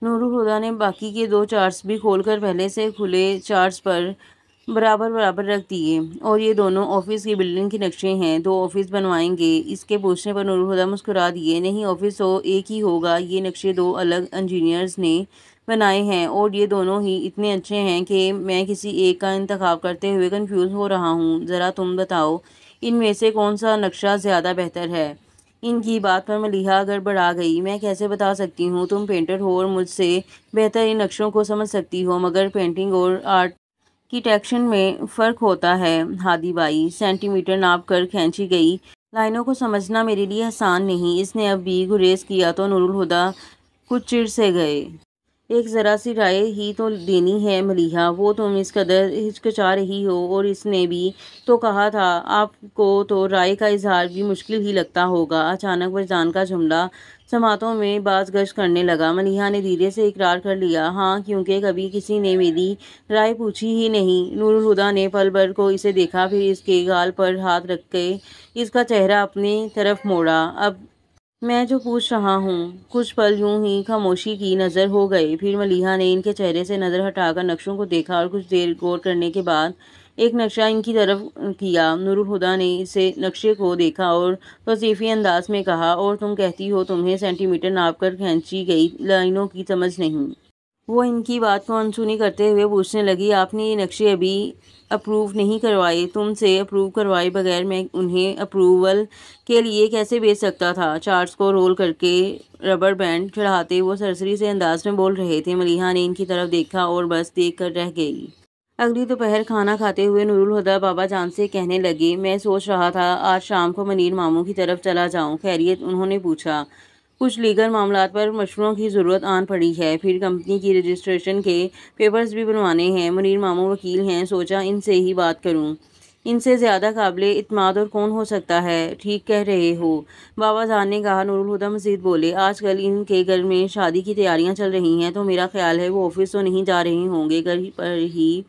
نور الہدیٰ نے باقی کے 2 چارٹس بھی کھول کر پہلے سے کھلے چارٹس پر برابر برابر رکھ دیے۔ اور یہ دونوں آفس کی بلڈنگ کے نقشے ہیں، 2 آفس بنوائیں گے؟ اس کے پوچھنے پر نور الہدیٰ مسکرا دیے۔ نہیں، آفس تو ایک ہی ہوگا، یہ نقشے 2 الگ انجینئرز نے بنائے ہیں اور یہ دونوں ہی اتنے اچھے ہیں کہ میں کسی ایک کا انتخاب کرتے ہوئے کنفیوز ہو رہا ہوں۔ ذرا تم بتاؤ ان میں سے کون سا نقشہ زیادہ بہتر ہے؟ ان کی بات پر ملیحہ گڑبڑا گئی۔ میں کیسے بتا سکتی ہوں؟ تم پینٹر ہو اور مجھ سے بہتر ان نقشوں کو سمجھ سکتی ہو، مگر پینٹنگ اور آرکیٹیکچر میں فرق ہوتا ہے ہادی بھائی۔ سینٹی میٹر ناپ کر کھینچی گئی لائنوں کو سمجھنا میرے لیے آسان نہیں۔ اس نے اب بھی گریز کیا تو نور الہدیٰ کچھ چڑ سے گئے۔ ایک ذرا سی رائے ہی تو دینی ہے ملیحہ، وہ تم اس قدر ہچکچا رہی ہو، اور اس نے بھی تو کہا تھا آپ کو تو رائے کا اظہار بھی مشکل ہی لگتا ہوگا۔ اچانک وجدان کا جملہ سماعتوں میں باز گشت کرنے لگا۔ ملیحہ نے دھیرے سے اقرار کر لیا، ہاں، کیونکہ کبھی کسی نے میری رائے پوچھی ہی نہیں۔ نور الہدیٰ نے پل بھر کو اسے دیکھا، پھر اس کے گال پر ہاتھ رکھ کے اس کا چہرہ اپنی طرف موڑا۔ اب میں جو پوچھ رہا ہوں۔ کچھ پل یوں ہی خاموشی کی نظر ہو گئے، پھر ملیحہ نے ان کے چہرے سے نظر ہٹا کر نقشوں کو دیکھا اور کچھ دیر غور کرنے کے بعد ایک نقشہ ان کی طرف کیا۔ نور الہدیٰ نے اسے نقشے کو دیکھا اور توصیفی انداز میں کہا، اور تم کہتی ہو تمہیں سینٹی میٹر ناپ کر کھینچی گئی لائنوں کی سمجھ نہیں؟ وہ ان کی بات کو انسنی کرتے ہوئے پوچھنے لگی، آپ نے یہ نقشے ابھی اپروو نہیں کروائے؟ تم سے اپروو کروائے بغیر میں انہیں اپروول کے لیے کیسے بھیج سکتا تھا؟ چارٹس کو رول کر کے ربر بینڈ چڑھاتے وہ سرسری سے انداز میں بول رہے تھے۔ ملیحہ نے ان کی طرف دیکھا اور بس دیکھ کر رہ گئی۔ اگلی دوپہر کھانا کھاتے ہوئے نور الہدیٰ بابا جان سے کہنے لگے، میں سوچ رہا تھا آج شام کو منیر ماموں کی طرف چلا جاؤں۔ خیریت؟ انہوں نے پوچھا۔ کچھ لیگل معاملات پر مشوروں کی ضرورت آن پڑی ہے، پھر کمپنی کی رجسٹریشن کے پیپرز بھی بنوانے ہیں۔ منیر ماموں وکیل ہیں، سوچا ان سے ہی بات کروں۔ ان سے زیادہ قابل اعتماد اور کون ہو سکتا ہے؟ ٹھیک کہہ رہے ہو، بابا جان نے کہا۔ نور الہدیٰ مزید بولے، آج کل ان کے گھر میں شادی کی تیاریاں چل رہی ہیں، تو میرا خیال ہے وہ آفس تو نہیں جا رہے ہوں گے، گھر پر ہی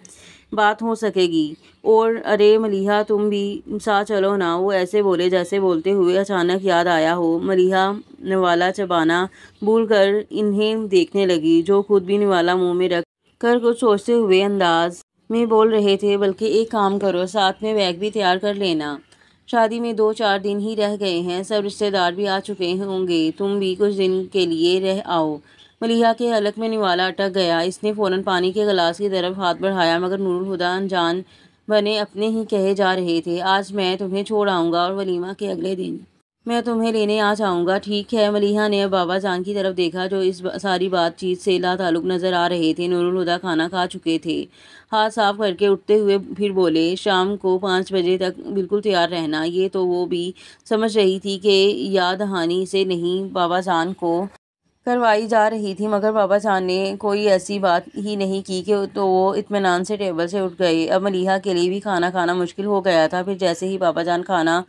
بات ہو سکے گی۔ اور ارے ملیحہ تم بھی ساتھ چلو نا، وہ ایسے بولے جیسے بولتے ہوئے اچانک یاد آیا ہو۔ ملیحہ نوالہ چبانا بھول کر انہیں دیکھنے لگی، جو خود بھی نوالہ منہ میں رکھ کر کچھ سوچتے ہوئے انداز میں بول رہے تھے، بلکہ ایک کام کرو، ساتھ میں بیگ بھی تیار کر لینا، شادی میں 2-4 دن ہی رہ گئے ہیں، سب رشتے دار بھی آ چکے ہوں گے، تم بھی کچھ دن کے لیے رہ آؤ۔ ملیحہ کے حلق میں نوالہ اٹک گیا۔ اس نے فوراً پانی کے گلاس کی طرف ہاتھ بڑھایا، مگر نور الہدیٰ انجان بنے اپنے ہی کہے جا رہے تھے، آج میں تمہیں چھوڑ آؤں گا اور ولیمہ کے اگلے دن میں تمہیں لینے آ جاؤں گا، ٹھیک ہے؟ ملیحہ نے اب بابا جان کی طرف دیکھا، جو اس ساری بات چیت سے لا تعلق نظر آ رہے تھے۔ نور الہدیٰ کھانا کھا چکے تھے، ہاتھ صاف کر کے اٹھتے ہوئے پھر بولے، شام کو 5 بجے تک بالکل تیار رہنا۔ یہ تو وہ بھی سمجھ رہی تھی کہ یاد دہانی سے نہیں بابا جان کو کروائی جا رہی تھی، مگر بابا جان نے کوئی ایسی بات ہی نہیں کی کہ تو وہ اطمینان سے ٹیبل سے اٹھ گئے۔ اب ملیحہ کے لیے بھی کھانا کھانا مشکل ہو گیا تھا۔ پھر جیسے ہی بابا جان کھانا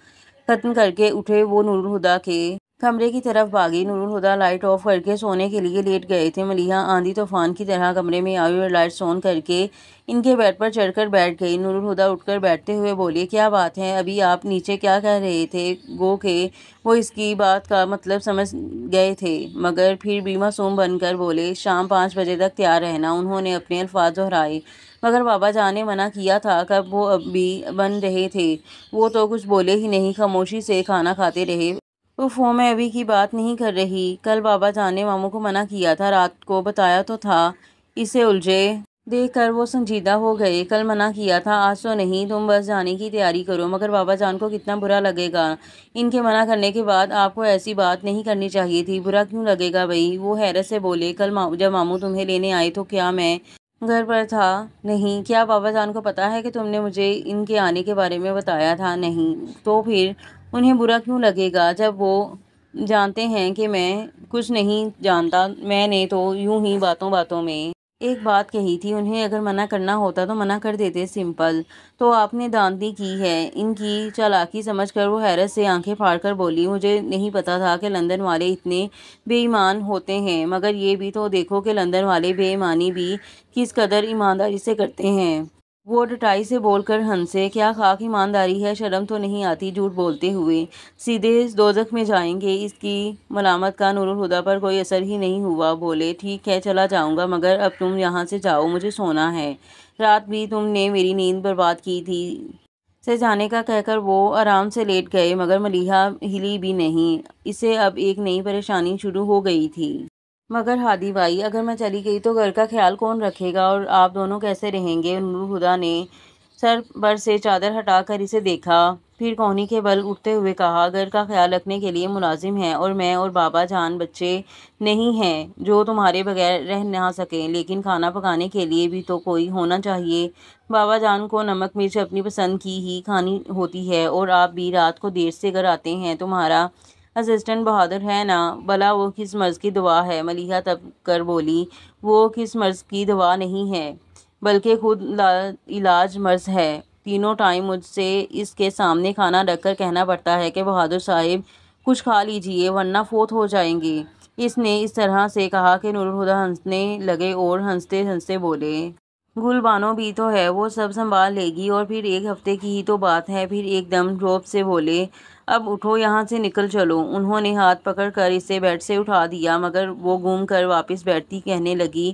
ختم کر کے اٹھے، وہ نور الہدیٰ کے کمرے کی طرف بھاگی۔ نور الہدیٰ لائٹ آف کر کے سونے کے لیے لیٹ گئے تھے۔ ملیحہ آندھی طوفان کی طرح کمرے میں آئی اور لائٹس آن کر کے ان کے بیڈ پر چڑھ کر بیٹھ گئی۔ نور الہدیٰ اٹھ کر بیٹھتے ہوئے بولے، کیا بات ہے؟ ابھی آپ نیچے کیا کہہ رہے تھے؟ گو کہ وہ اس کی بات کا مطلب سمجھ گئے تھے، مگر پھر بھی معصوم بن کر بولے، شام 5 بجے تک تیار رہنا۔ انہوں نے اپنے الفاظ دہرائے، مگر بابا جان نے منع کیا تھا، کب وہ اب بھی بن رہے تھے؟ وہ تو کچھ بولے ہی نہیں، خاموشی سے کھانا کھاتے رہے۔ اف، میں ابھی کی بات نہیں کر رہی، کل بابا جان نے ماموں کو منع کیا تھا، رات کو بتایا تو تھا۔ اسے الجھے دیکھ کر وہ سنجیدہ ہو گئے، کل منع کیا تھا، آج تو نہیں، تم بس جانے کی تیاری کرو۔ مگر بابا جان کو کتنا برا لگے گا، ان کے منع کرنے کے بعد آپ کو ایسی بات نہیں کرنی چاہیے تھی۔ برا کیوں لگے گا بھئی؟ وہ حیرت سے بولے، کل جب ماموں تمہیں لینے آئے تو کیا میں گھر پر تھا؟ نہیں۔ کیا بابا جان کو پتا ہے کہ تم نے مجھے ان کے آنے کے بارے میں بتایا تھا؟ نہیں۔ تو پھر انہیں برا کیوں لگے گا، جب وہ جانتے ہیں کہ میں کچھ نہیں جانتا؟ میں نے تو یوں ہی باتوں باتوں میں ایک بات کہی تھی، انہیں اگر منع کرنا ہوتا تو منع کر دیتے، سمپل۔ تو آپ نے داندلی کی ہے؟ ان کی چالاکی سمجھ کر وہ حیرت سے آنکھیں پھاڑ کر بولی، مجھے نہیں پتا تھا کہ لندن والے اتنے بے ایمان ہوتے ہیں، مگر یہ بھی تو دیکھو کہ لندن والے بے ایمانی بھی کس قدر ایمانداری سے کرتے ہیں۔ وہ ڈٹائی سے بول کر ہنسے، کیا خاک ایمانداری ہے، شرم تو نہیں آتی جھوٹ بولتے ہوئے، سیدھے دوزخ میں جائیں گے۔ اس کی ملامت کا نور الہدیٰ پر کوئی اثر ہی نہیں ہوا۔ بولے، ٹھیک ہے چلا جاؤں گا، مگر اب تم یہاں سے جاؤ، مجھے سونا ہے۔ رات بھی تم نے میری نیند برباد کی تھی۔ سے جانے کا کہہ کر وہ آرام سے لیٹ گئے، مگر ملیحہ ہلی بھی نہیں۔ اسے اب ایک نئی پریشانی شروع ہو گئی تھی۔ مگر ہادی بھائی، اگر میں چلی گئی تو گھر کا خیال کون رکھے گا اور آپ دونوں کیسے رہیں گے؟ نور الہدیٰ نے سر پر سے چادر ہٹا کر اسے دیکھا، پھر کہنی کے بل اٹھتے ہوئے کہا، گھر کا خیال رکھنے کے لیے ملازم ہیں، اور میں اور بابا جان بچے نہیں ہیں جو تمہارے بغیر رہ نہ سکیں، لیکن کھانا پکانے کے لیے بھی تو کوئی ہونا چاہیے۔ بابا جان کو نمک مرچ اپنی پسند کی ہی کھانی ہوتی ہے، اور آپ بھی رات کو دیر سے گھر آتے ہیں۔ تمہارا اسسٹنٹ بہادر ہے نا؟ بھلا وہ کس مرض کی دوا ہے؟ ملیحہ تب کر بولی، وہ کس مرض کی دوا نہیں ہے، بلکہ خود علاج مرض ہے۔ تینوں ٹائم مجھ سے اس کے سامنے کھانا رکھ کر کہنا پڑتا ہے کہ بہادر صاحب کچھ کھا لیجیے ورنہ فوت ہو جائیں گے۔ اس نے اس طرح سے کہا کہ نور الہدیٰ ہنسنے لگے اور ہنستے ہنستے بولے، گل بانو بھی تو ہے، وہ سب سنبھال لے گی، اور پھر ایک ہفتے کی ہی تو بات ہے۔ پھر ایک دم روب سے بولے، اب اٹھو یہاں سے نکل چلو۔ انہوں نے ہاتھ پکڑ کر اسے بیڈ سے اٹھا دیا، مگر وہ گھوم کر واپس بیٹھتی کہنے لگی،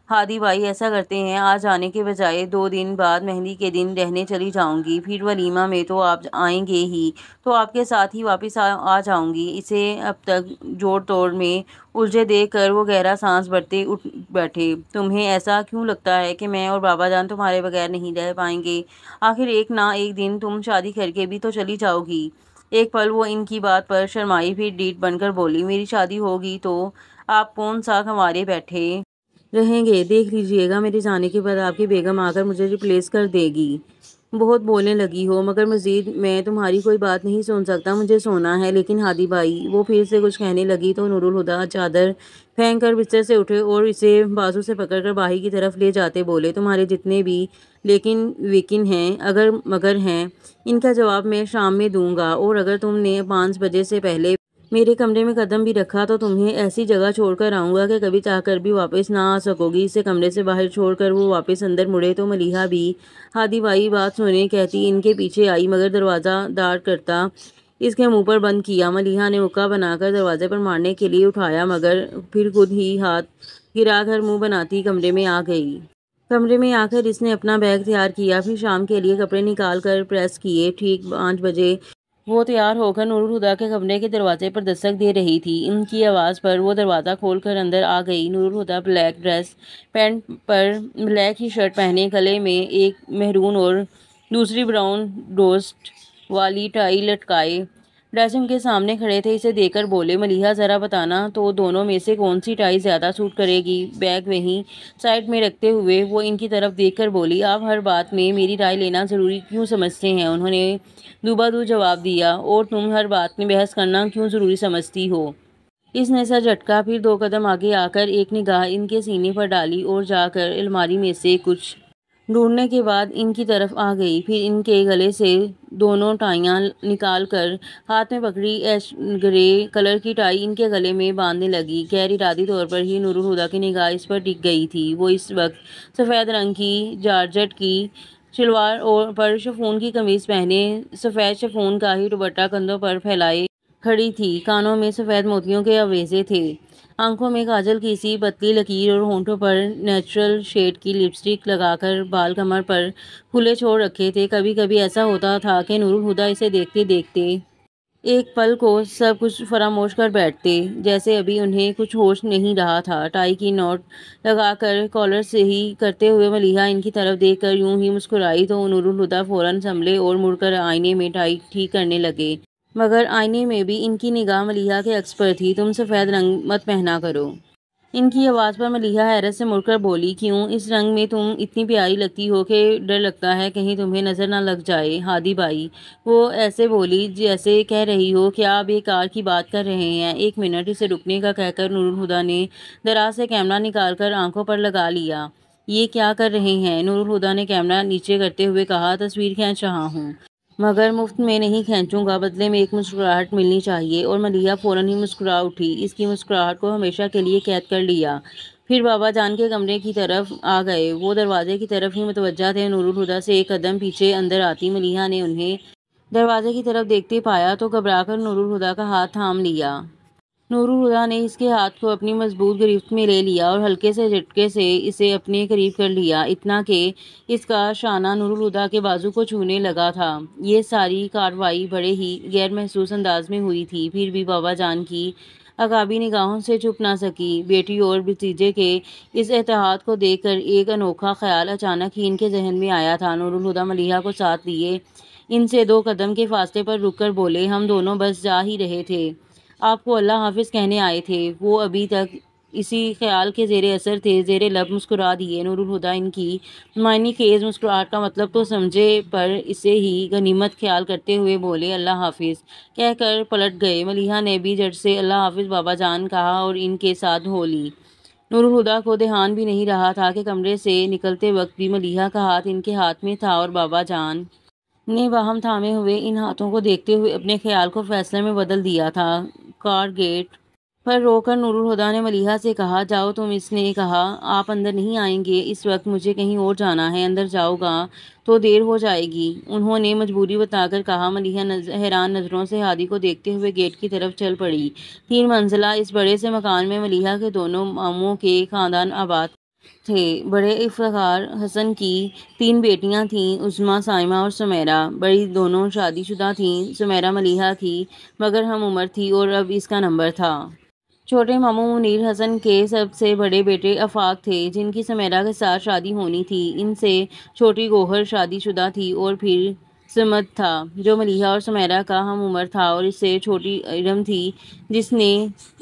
ہادی بھائی ایسا کرتے ہیں، آج جانے کے بجائے 2 دن بعد مہندی کے دن رہنے چلی جاؤں گی، پھر ولیمہ میں تو آپ آئیں گے ہی، تو آپ کے ساتھ ہی واپس آ جاؤں گی۔ اسے اب تک جوڑ توڑ میں الجھے دیکھ کر وہ گہرا سانس بھرتے اٹھ بیٹھے، تمہیں ایسا کیوں لگتا ہے کہ میں اور بابا جان تمہارے بغیر نہیں رہ پائیں گے؟ آخر ایک نہ ایک دن تم شادی کر کے بھی تو چلی جاؤ گی۔ ایک پل وہ ان کی بات پر شرمائی، پھر ڈیٹ بن کر بولی، میری شادی ہوگی تو آپ کون سا کنوارے بیٹھے رہیں گے؟ دیکھ لیجیے گا، میرے جانے کے بعد آپ کی بیگم آ کر مجھے ریپلیس کر دے گی۔ بہت بولنے لگی ہو، مگر مزید میں تمہاری کوئی بات نہیں سن سکتا، مجھے سونا ہے۔ لیکن ہادی بھائی، وہ پھر سے کچھ کہنے لگی تو نور الہدیٰ چادر پھینک کر بستر سے اٹھے اور اسے بازو سے پکڑ کر باہر کی طرف لے جاتے بولے، تمہارے جتنے بھی لیکن ویکن ہیں، اگر مگر ہیں، ان کا جواب میں شام میں دوں گا، اور اگر تم نے 5 بجے سے پہلے میرے کمرے میں قدم بھی رکھا تو تمہیں ایسی جگہ چھوڑ کر آؤں گا کہ کبھی چاہ کر بھی واپس نہ آ سکو گی۔ اسے کمرے سے باہر چھوڑ کر وہ واپس اندر مڑے تو ملیحہ بھی ہادی بھائی بات سنے کہتی ان کے پیچھے آئی، مگر دروازہ داڑ کرتا اس کے منہ پر بند کیا۔ ملیحہ نے مکہ بنا کر دروازے پر مارنے کے لیے اٹھایا، مگر پھر خود ہی ہاتھ گرا کر منہ بناتی کمرے میں آ گئی۔ کمرے میں آ کر اس نے اپنا بیگ تیار کیا، پھر شام کے لیے کپڑے نکال کر پریس کیے۔ ٹھیک 5 بجے وہ تیار ہو کر نور الہدیٰ کے کمرے کے دروازے پر دستک دے رہی تھی۔ ان کی آواز پر وہ دروازہ کھول کر اندر آ گئی۔ نور الہدیٰ بلیک ڈریس، پینٹ پر بلیک ہی شرٹ پہنے، گلے میں ایک مہرون اور دوسری براؤن ڈوسٹ والی ٹائی لٹکائے ڈریسنگ کے سامنے کھڑے تھے۔ اسے دیکھ کر بولے، ملیحہ ذرا بتانا تو دونوں میں سے کون سی ٹائی زیادہ سوٹ کرے گی؟ بیگ وہیں سائڈ میں رکھتے ہوئے وہ ان کی طرف دیکھ کر بولی، آپ ہر بات میں میری رائے لینا ضروری کیوں سمجھتے ہیں؟ انہوں نے دوبادو جواب دیا، اور تم ہر بات میں بحث کرنا کیوں ضروری سمجھتی ہو؟ اس نے سر جھٹکا، پھر 2 قدم آگے آ کر ایک نگاہ ان کے سینے پر ڈالی اور جا کر الماری میں سے کچھ ڈھونڈنے کے بعد ان کی طرف آ گئی، پھر ان کے گلے سے دونوں ٹائیاں نکال کر ہاتھ میں پکڑی ایش گرے کلر کی ٹائی ان کے گلے میں باندھنے لگی۔ غیر ارادی طور پر ہی نور الہدیٰ کی نگاہ اس پر ٹک گئی تھی۔ وہ اس وقت سفید رنگ کی جارجٹ کی شلوار پر شفون کی قمیض پہنے، سفید شفون کا ہی دوپٹہ کندھوں پر پھیلائے کھڑی تھی۔ کانوں میں سفید موتیوں کے آویزے تھے، آنکھوں میں کاجل کی سی پتلی لکیر اور ہونٹوں پر نیچرل شیڈ کی لپسٹک لگا کر بال کمر پر کھلے چھوڑ رکھے تھے۔ کبھی کبھی ایسا ہوتا تھا کہ نور الہدیٰ اسے دیکھتے دیکھتے ایک پل کو سب کچھ فراموش کر بیٹھتے، جیسے ابھی انہیں کچھ ہوش نہیں رہا تھا۔ ٹائی کی نوٹ لگا کر کالر صحیح کرتے ہوئے ملیحہ ان کی طرف دیکھ کر یوں ہی مسکرائی تو نور الہدیٰ فوراً سنبھلے اور مڑ کر آئینے میں ٹائی ٹھیک کرنے لگے، مگر آئینے میں بھی ان کی نگاہ ملیحہ کے عکس پر تھی۔ تم سفید رنگ مت پہنا کرو۔ ان کی آواز پر ملیحہ حیرت سے مڑ کر بولی، کیوں؟ اس رنگ میں تم اتنی پیاری لگتی ہو کہ ڈر لگتا ہے کہیں تمہیں نظر نہ لگ جائے۔ ہادی بھائی، وہ ایسے بولی جیسے کہہ رہی ہو کیا بیکار کی بات کر رہے ہیں۔ 1 منٹ، اسے رکنے کا کہہ کر نور الہدیٰ نے دراز سے کیمرہ نکال کر آنکھوں پر لگا لیا۔ یہ کیا کر رہے ہیں؟ نور الہدیٰ نے کیمرہ نیچے کرتے ہوئے کہا، تصویر کھینچ رہا ہوں، مگر مفت میں نہیں کھینچوں گا، بدلے میں ایک مسکراہٹ ملنی چاہیے۔ اور ملیحہ فوراً ہی مسکرا اٹھی۔ اس کی مسکراہٹ کو ہمیشہ کے لیے قید کر لیا۔ پھر بابا جان کے کمرے کی طرف آ گئے۔ وہ دروازے کی طرف ہی متوجہ تھے۔ نور الہدیٰ سے ایک قدم پیچھے اندر آتی ملیحہ نے انہیں دروازے کی طرف دیکھتے پایا تو گھبرا کر نور الہدیٰ کا ہاتھ تھام لیا۔ نور الہدیٰ نے اس کے ہاتھ کو اپنی مضبوط گرفت میں لے لیا اور ہلکے سے جھٹکے سے اسے اپنے قریب کر لیا، اتنا کہ اس کا شانہ نور الہدیٰ کے بازو کو چھونے لگا تھا۔ یہ ساری کارروائی بڑے ہی غیر محسوس انداز میں ہوئی تھی، پھر بھی بابا جان کی عقابی نگاہوں سے چھپ نہ سکی۔ بیٹی اور بھتیجے کے اس اتحاد کو دیکھ کر ایک انوکھا خیال اچانک ہی ان کے ذہن میں آیا تھا۔ نور الہدیٰ ملیحہ کو ساتھ لیے ان سے 2 قدم کے فاصلے پر رک کر بولے، ہم دونوں بس جا ہی رہے تھے، آپ کو اللہ حافظ کہنے آئے تھے۔ وہ ابھی تک اسی خیال کے زیر اثر تھے، زیر لب مسکرا دیے۔ نور الہدیٰ ان کی معنی خیز مسکراہٹ کا مطلب تو سمجھے، پر اسے ہی غنیمت خیال کرتے ہوئے بولے اللہ حافظ کہہ کر پلٹ گئے۔ ملیحہ نے بھی جھٹ سے اللہ حافظ بابا جان کہا اور ان کے ساتھ ہو لی۔ نور الہدیٰ کو دھیان بھی نہیں رہا تھا کہ کمرے سے نکلتے وقت بھی ملیحہ کا ہاتھ ان کے ہاتھ میں تھا اور بابا جان نے باہم تھامے ہوئے ان ہاتھوں کو دیکھتے ہوئے اپنے خیال کو فیصلے میں بدل دیا تھا۔ کار گیٹ پر روک کر نور الہدیٰ نے ملیحہ سے کہا، جاؤ تم۔ اس نے کہا، آپ اندر نہیں آئیں گے؟ اس وقت مجھے کہیں اور جانا ہے، اندر جاؤ گا تو دیر ہو جائے گی، انہوں نے مجبوری بتا کر کہا۔ ملیحہ حیران نظروں سے ہادی کو دیکھتے ہوئے گیٹ کی طرف چل پڑی۔ 3 منزلہ اس بڑے سے مکان میں ملیحہ کے دونوں ماموں کے خاندان آباد تھے۔ بڑے افتخار حسن کی 3 بیٹیاں تھیں، عظمیٰ، سائمہ اور سمیرہ۔ بڑی دونوں شادی شدہ تھیں۔ سمیرہ ملیحہ کی مگر ہم عمر تھی اور اب اس کا نمبر تھا۔ چھوٹے ماموں منیر حسن کے سب سے بڑے بیٹے آفاق تھے، جن کی سمیرہ کے ساتھ شادی ہونی تھی۔ ان سے چھوٹی گوہر شادی شدہ تھی اور پھر صمد تھا، جو ملیحہ اور سمیرہ کا ہم عمر تھا، اور اس سے چھوٹی ارم تھی، جس نے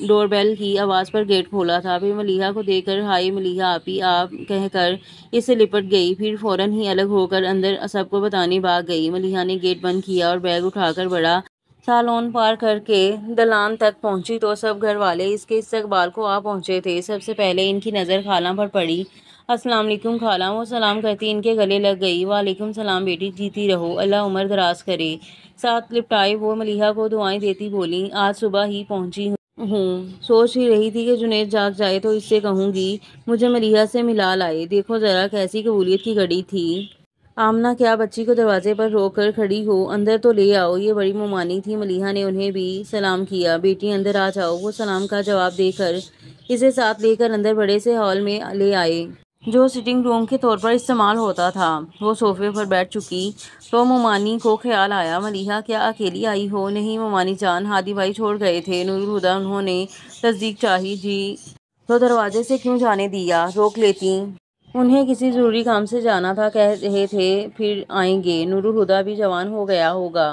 ڈور بیل کی آواز پر گیٹ کھولا تھا۔ پھر ملیحہ کو دیکھ کر ہائے ملیحہ آپی آپ کہہ کر اس سے لپٹ گئی، پھر فوراً ہی الگ ہو کر اندر سب کو بتانے بھاگ گئی۔ ملیحہ نے گیٹ بند کیا اور بیگ اٹھا کر بڑا سالون پار کر کے دلان تک پہنچی تو سب گھر والے اس کے استقبال کو آ پہنچے تھے۔ سب سے پہلے ان کی نظر خالہ پر پڑی۔ السلام علیکم خالہ، وہ سلام کرتی ان کے گلے لگ گئی۔ وعلیکم سلام بیٹی، جیتی رہو، اللہ عمر دراز کرے۔ ساتھ لپٹائے وہ ملیحہ کو دعائیں دیتی بولیں، آج صبح ہی پہنچی ہوں، سوچ ہی رہی تھی کہ جنید جاگ جائے تو اس سے کہوں گی مجھے ملیحہ سے ملا لائے۔ دیکھو ذرا کیسی قبولیت کی گھڑی تھی۔ آمنہ کیا بچی کو دروازے پر روک کر کھڑی ہو، اندر تو لے آؤ، یہ بڑی مومانی تھی۔ ملیحہ نے انہیں بھی سلام کیا۔ بیٹی اندر آ جاؤ۔ وہ سلام کا جواب دے کر اسے ساتھ لے کر اندر بڑے سے ہال میں لے آئے، جو سٹنگ روم کے طور پر استعمال ہوتا تھا۔ وہ صوفے پر بیٹھ چکی تو مومانی کو خیال آیا، ملیحہ کیا اکیلی آئی ہو؟ نہیں مومانی جان، ہادی بھائی چھوڑ گئے تھے۔ نور الہدیٰ انہوں نے تصدیق چاہی، جی تو دروازے سے کیوں جانے دیا، روک لیتی، انہیں کسی ضروری کام سے جانا تھا، کہہ رہے تھے پھر آئیں گے۔ نور الہدیٰ بھی جوان ہو گیا ہوگا،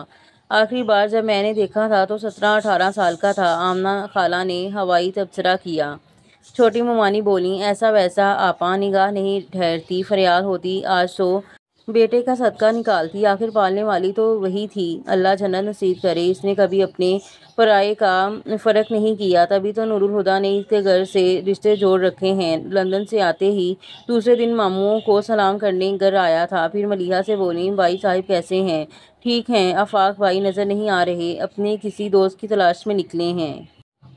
آخری بار جب میں نے دیکھا تھا تو 17-18 سال کا تھا، آمنہ خالہ نے ہوائی تبصرہ کیا۔ چھوٹی مومانی بولیں، ایسا ویسا آپا، نگاہ نہیں ٹھہرتی، فریاد ہوتی، آج تو بیٹے کا صدقہ نکالتی، آخر پالنے والی تو وہی تھی، اللہ جنت نصیب کرے۔ اس نے کبھی اپنے پرائے کا فرق نہیں کیا، تبھی تو نور الہدیٰ نے اس کے گھر سے رشتے جوڑ رکھے ہیں۔ لندن سے آتے ہی دوسرے دن ماموں کو سلام کرنے گھر آیا تھا، پھر ملیحہ سے بولیں، بھائی صاحب کیسے ہیں؟ ٹھیک ہیں۔ آفاق بھائی نظر نہیں آ رہے، اپنے کسی دوست کی تلاش میں نکلے ہیں۔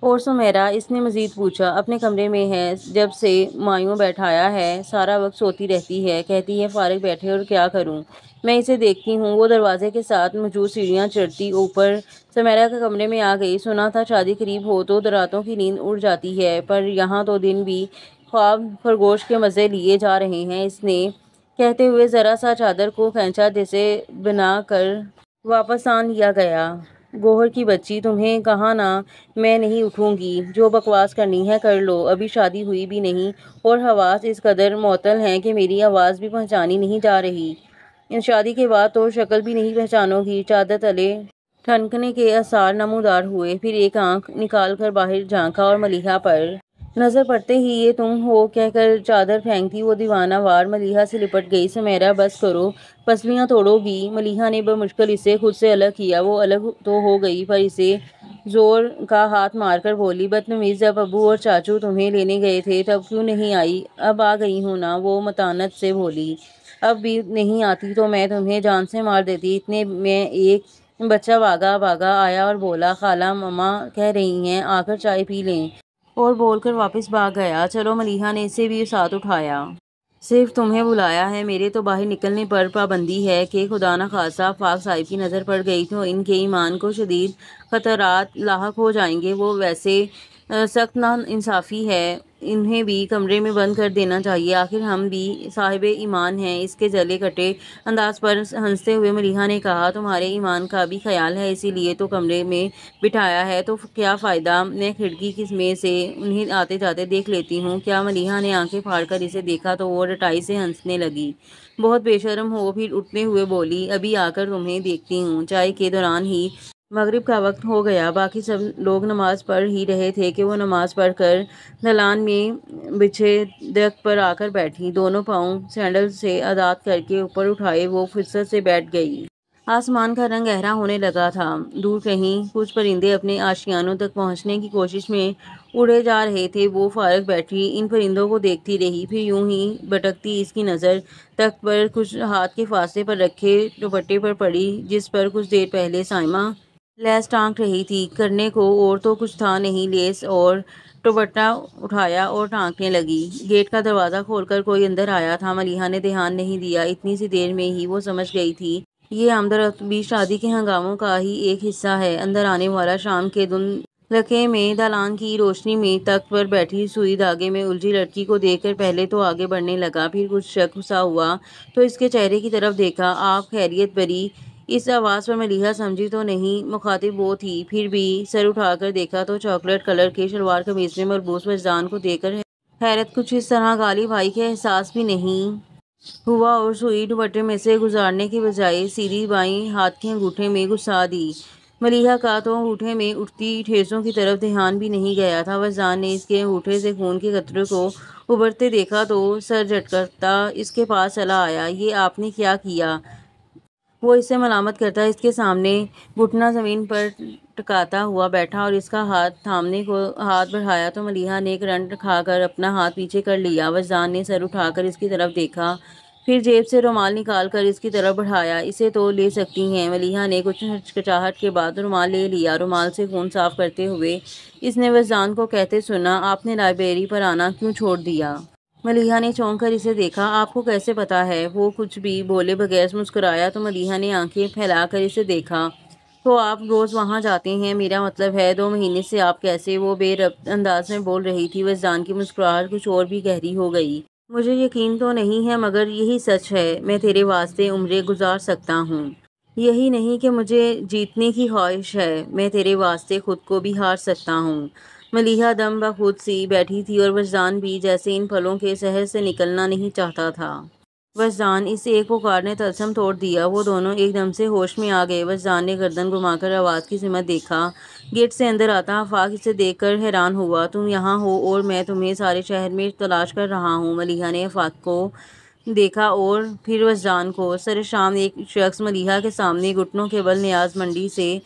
اور سمیرہ؟ اس نے مزید پوچھا۔ اپنے کمرے میں ہے، جب سے مایوں بیٹھایا ہے سارا وقت سوتی رہتی ہے، کہتی ہے فارغ بیٹھے اور کیا کروں، میں اسے دیکھتی ہوں۔ وہ دروازے کے ساتھ موجود سیڑھیاں چڑھتی اوپر سمیرہ کے کمرے میں آ گئی۔ سنا تھا شادی قریب ہو تو راتوں کی نیند اڑ جاتی ہے، پر یہاں تو دن بھی خواب خرگوش کے مزے لیے جا رہے ہیں، اس نے کہتے ہوئے ذرا سا چادر کو کھینچا جسے بنا کر واپس آن لیا گیا۔ گوہر کی بچی، تمہیں کہا نا میں نہیں اٹھوں گی، جو بکواس کرنی ہے کر لو، ابھی شادی ہوئی بھی نہیں اور حواس اس قدر معطل ہیں کہ میری آواز بھی پہچانی نہیں جا رہی، شادی کے بعد تو شکل بھی نہیں پہچانو گی۔ چادر تلے ٹھنکنے کے آثار نمودار ہوئے، پھر ایک آنکھ نکال کر باہر جھانکا اور ملیحہ پر نظر پڑتے ہی یہ تم ہو کہہ کر چادر پھینکتی وہ دیوانہ وار ملیحہ سے لپٹ گئی۔ سمیرہ بس کرو، پسلیاں توڑو گی۔ ملیحہ نے بمشکل اسے خود سے الگ کیا، وہ الگ تو ہو گئی پر اسے زور کا ہاتھ مار کر بولی، بدتمیز، جب ابو اور چاچو تمہیں لینے گئے تھے تب کیوں نہیں آئی؟ اب آ گئی ہوں نا، وہ متانت سے بولی، اب بھی نہیں آتی تو میں تمہیں جان سے مار دیتی۔ اتنے میں ایک بچہ بھاگا آیا اور بولا، خالہ ماما کہہ رہی ہیں آ کر چائے پی لیں۔ اور بول کر واپس بھاگ گیا۔ چلو، ملیحہ نے اسے بھی ساتھ اٹھایا۔ صرف تمہیں بلایا ہے، میرے تو باہر نکلنے پر پابندی ہے کہ خدا نخواستہ آفاق صاحب کی نظر پڑ گئی تو ان کے ایمان کو شدید خطرات لاحق ہو جائیں گے۔ وہ ویسے سخت نا انصافی ہے، انہیں بھی کمرے میں بند کر دینا چاہیے، آخر ہم بھی صاحب ایمان ہیں۔ اس کے جلے کٹے انداز پر ہنستے ہوئے ملیحہ نے کہا، تمہارے ایمان کا بھی خیال ہے، اسی لیے تو کمرے میں بٹھایا ہے، تو کیا فائدہ، میں کھڑکی میں سے انہیں آتے جاتے دیکھ لیتی ہوں۔ کیا؟ ملیحہ نے آنکھیں پھاڑ کر اسے دیکھا تو وہ رٹائی سے ہنسنے لگی۔ بہت بے شرم ہو، پھر اٹھتے ہوئے بولی، ابھی آ کر تمہیں دیکھتی ہوں۔ چائے کے دوران ہی مغرب کا وقت ہو گیا، باقی سب لوگ نماز پڑھ ہی رہے تھے کہ وہ نماز پڑھ کر دالان میں بچھے درخت پر آ کر بیٹھی۔ دونوں پاؤں سینڈل سے آزاد کر کے اوپر اٹھائے وہ فرصت سے بیٹھ گئی۔ آسمان کا رنگ گہرا ہونے لگا تھا، دور کہیں کچھ پرندے اپنے آشیانوں تک پہنچنے کی کوشش میں اڑے جا رہے تھے۔ وہ فارغ بیٹھی ان پرندوں کو دیکھتی رہی، پھر یوں ہی بھٹکتی اس کی نظر تخت پر کچھ ہاتھ کے فاصلے پر رکھے دوپٹے پر پڑی، جس پر کچھ دیر پہلے سائمہ لیس ٹانک رہی تھی۔ کرنے کو اور تو کچھ تھا نہیں، لیس اور دوپٹہ اٹھایا اور ٹانکنے لگی۔ گیٹ کا دروازہ کھول کر کوئی اندر آیا تھا، ملیحہ نے دھیان نہیں دیا۔ اتنی سی دیر میں ہی وہ سمجھ گئی تھی یہ آمد و رفت بھی شادی کے ہنگاموں کا ہی ایک حصہ ہے۔ اندر آنے والا شام کے دھندلکے میں دالان کی روشنی میں تخت پر بیٹھی سوئی دھاگے میں الجھی لڑکی کو دیکھ کر پہلے تو آگے بڑھنے لگا، پھر کچھ شک سا ہوا تو اس کے چہرے کی طرف دیکھا۔ آپ خیریت بری؟ اس آواز پر ملیحہ سمجھی تو نہیں مخاطب وہ تھی، پھر بھی سر اٹھا کر دیکھا تو چاکلیٹ کلر کے شلوار قمیض میں ملبوس وجدان کو دیکھ کر حیرت کچھ اس طرح غالب آئی کہ احساس بھی نہیں ہوا، اور سوئی دوپٹے میں سے گزارنے کے بجائے سیدھی بائیں ہاتھ کے انگوٹھے میں گھسا دی۔ ملیحہ کا تو انگوٹھے میں اٹھتی ٹھیسوں کی طرف دھیان بھی نہیں گیا تھا۔ وجدان نے اس کے انگوٹھے سے خون کے قطرے کو ابھرتے دیکھا تو سر جھٹکتا اس کے پاس چلا آیا۔ یہ آپ نے کیا کیا؟ وہ اس سے ملامت کرتا اس کے سامنے گھٹنا زمین پر ٹکاتا ہوا بیٹھا اور اس کا ہاتھ تھامنے کو ہاتھ بڑھایا تو ملیحہ نے کرنٹ کھا کر اپنا ہاتھ پیچھے کر لیا۔ وجدان نے سر اٹھا کر اس کی طرف دیکھا، پھر جیب سے رومال نکال کر اس کی طرف بڑھایا۔ اسے تو لے سکتی ہیں۔ ملیحہ نے کچھ ہچکچاہٹ کے بعد رومال لے لیا۔ رومال سے خون صاف کرتے ہوئے اس نے وجدان کو کہتے سنا، آپ نے لائبریری پر آنا کیوں چھوڑ دیا؟ ملیحہ نے چونک کر اسے دیکھا۔ آپ کو کیسے پتا ہے؟ وہ کچھ بھی بولے بغیر مسکرایا تو ملیحہ نے آنکھیں پھیلا کر اسے دیکھا۔ تو آپ روز وہاں جاتے ہیں؟ میرا مطلب ہے 2 مہینے سے آپ کیسے؟ وہ بے ربط انداز میں بول رہی تھی۔ وجدان کی مسکراہٹ کچھ اور بھی گہری ہو گئی۔ مجھے یقین تو نہیں ہے مگر یہی سچ ہے، میں تیرے واسطے عمریں گزار سکتا ہوں۔ یہی نہیں کہ مجھے جیتنے کی خواہش ہے، میں تیرے واسطے خود کو بھی ہار سکتا ہوں۔ ملیحہ دم بخود سی بیٹھی تھی اور وجدان بھی جیسے ان پھلوں کے شہر سے نکلنا نہیں چاہتا تھا۔ وجدان! اس ایک پکار نے طلسم توڑ دیا۔ وہ دونوں ایک دم سے ہوش میں آ گئے۔ وجدان نے گردن گھما کر آواز کی سمت دیکھا۔ گیٹ سے اندر آتا آفاق اسے دیکھ کر حیران ہوا۔ تم یہاں ہو اور میں تمہیں سارے شہر میں تلاش کر رہا ہوں۔ ملیحہ نے آفاق کو دیکھا اور پھر وجدان کو۔ سرشام ایک شخص ملیحہ کے سامنے گھٹنوں کے بل نیاز منڈی سے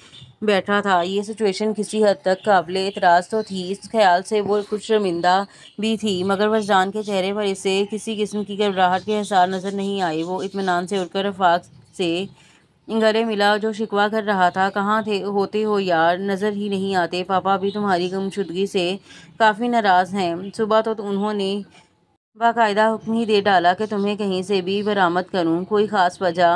بیٹھا تھا۔ یہ سچویشن کسی حد تک قابل اعتراض تو تھی، اس خیال سے وہ کچھ شرمندہ بھی تھی، مگر وجدان کے چہرے پر اسے کسی قسم کی گھبراہٹ کے آثار نظر نہیں آئے۔ وہ اطمینان سے اٹھ کر آفاق سے گلے ملا جو شکوہ کر رہا تھا، کہاں ہوتے ہو یار، نظر ہی نہیں آتے۔ پاپا بھی تمہاری گمشدگی سے کافی ناراض ہیں۔ صبح تو انہوں نے باقاعدہ حکم ہی دے ڈالا کہ تمہیں کہیں سے بھی برآمد کروں۔ کوئی خاص وجہ؟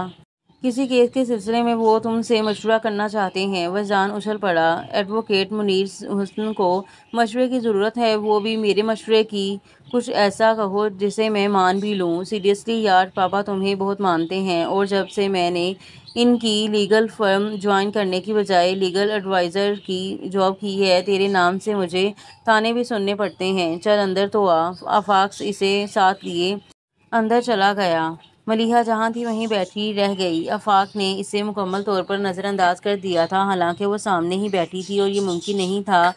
کسی کیس کے سلسلے میں وہ تم سے مشورہ کرنا چاہتے ہیں۔ وجدان اچھل پڑا۔ ایڈوکیٹ منیر حسن کو مشورے کی ضرورت ہے؟ وہ بھی میرے مشورے کی؟ کچھ ایسا کہو جسے میں مان بھی لوں۔ سیریسلی یار، پاپا تمہیں بہت مانتے ہیں، اور جب سے میں نے ان کی لیگل فرم جوائن کرنے کی بجائے لیگل ایڈوائزر کی جاب کی ہے، تیرے نام سے مجھے طعنے بھی سننے پڑتے ہیں۔ چل اندر تو آ۔ آفاق اسے ساتھ لیے اندر چلا گیا۔ ملیحہ جہاں تھی وہیں بیٹھی رہ گئی۔ آفاق نے اسے مکمل طور پر نظر انداز کر دیا تھا، حالانکہ وہ سامنے ہی بیٹھی تھی اور یہ ممکن نہیں تھا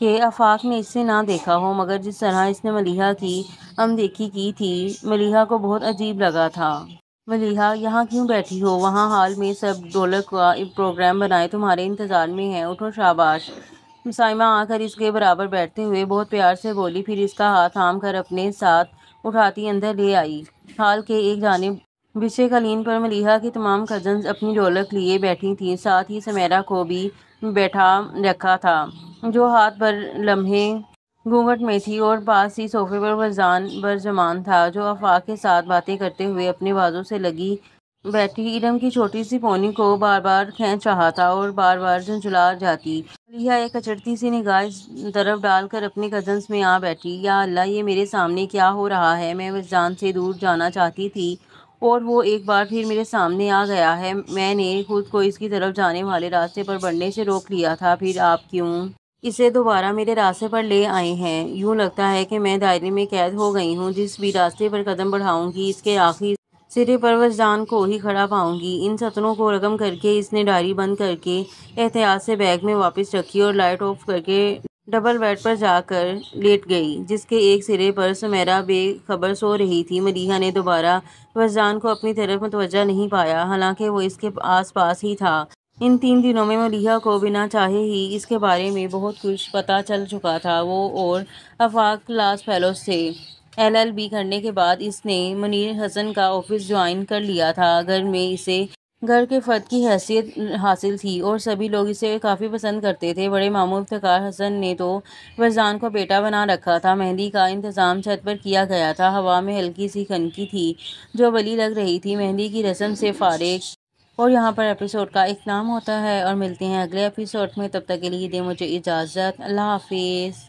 کہ آفاق نے اسے نہ دیکھا ہو، مگر جس طرح اس نے ملیحہ کی اندیکھی کی تھی ملیحہ کو بہت عجیب لگا تھا۔ ملیحہ! یہاں کیوں بیٹھی ہو؟ وہاں ہال میں سب ڈھولک کا پروگرام بنائے تمہارے انتظار میں ہیں، اٹھو شاباش۔ سائمہ آ کر اس کے برابر بیٹھتے ہوئے بہت پیار سے بولی، پھر اس کا ہاتھ تھام کر اپنے ساتھ اٹھاتی اندر لے آئی۔ ہال کے ایک جانب بچھے قالین پر ملیحہ کی تمام کزنز اپنی ڈھولک لیے بیٹھی تھیں، ساتھ ہی سمیرا کو بھی بیٹھا رکھا تھا، جو ہاتھ بھر لمحے گھونگھٹ میں تھی اور پاس ہی صوفے پر فضان برجمان تھا، جو آفاق کے ساتھ باتیں کرتے ہوئے اپنے بازو سے لگی بیٹھی ایرم کی چھوٹی سی پونی کو بار بار کھینچ رہا تھا اور بار بار جھنجھلا جاتی۔ ملیحہ ایک اچرتی سی نگاہ اس طرف ڈال کر اپنے کزنز میں آ بیٹھی۔ یا اللہ، یہ میرے سامنے کیا ہو رہا ہے؟ میں فضان سے دور جانا چاہتی تھی اور وہ ایک بار پھر میرے سامنے آ گیا ہے۔ میں نے خود کو اس کی طرف جانے والے راستے پر بڑھنے سے روک لیا تھا، پھر آپ کیوں اسے دوبارہ میرے راستے پر لے آئے ہیں؟ یوں لگتا ہے کہ میں دائرے میں قید ہو گئی ہوں، جس بھی راستے پر قدم بڑھاؤں گی اس کے آخری سرے پر فضان کو ہی کھڑا پاؤں گی۔ ان سطروں کو رقم کر کے اس نے ڈائری بند کر کے احتیاط سے بیگ میں واپس رکھی اور لائٹ آف کر کے ڈبل بیڈ پر جا کر لیٹ گئی، جس کے ایک سرے پر سمیرا بے خبر سو رہی تھی۔ ملیحہ نے دوبارہ فضان کو اپنی طرف متوجہ نہیں پایا، حالانکہ وہ اس کے آس پاس ہی تھا۔ ان 3 دنوں میں ملیحہ کو بنا چاہے ہی اس کے بارے میں بہت کچھ پتہ چل چکا تھا۔ وہ اور آفاق کلاس فیلوز تھے۔ LLB کرنے کے بعد اس نے منیر حسن کا آفس جوائن کر لیا تھا۔ گھر میں اسے گھر کے فرد کی حیثیت حاصل تھی اور سبھی لوگ اسے کافی پسند کرتے تھے۔ بڑے ماموں افتخار حسن نے تو فضان کو بیٹا بنا رکھا تھا۔ مہندی کا انتظام چھت پر کیا گیا تھا۔ ہوا میں ہلکی سی خنکی تھی جو ولی لگ رہی تھی۔ مہندی کی رسم سے فارغ اور یہاں پر ایپیسوڈ کا اختتام ہوتا ہے اور ملتے ہیں اگلے ایپیسوڈ میں۔ تب تک کے لیے دیں مجھے اجازت۔ اللہ حافظ۔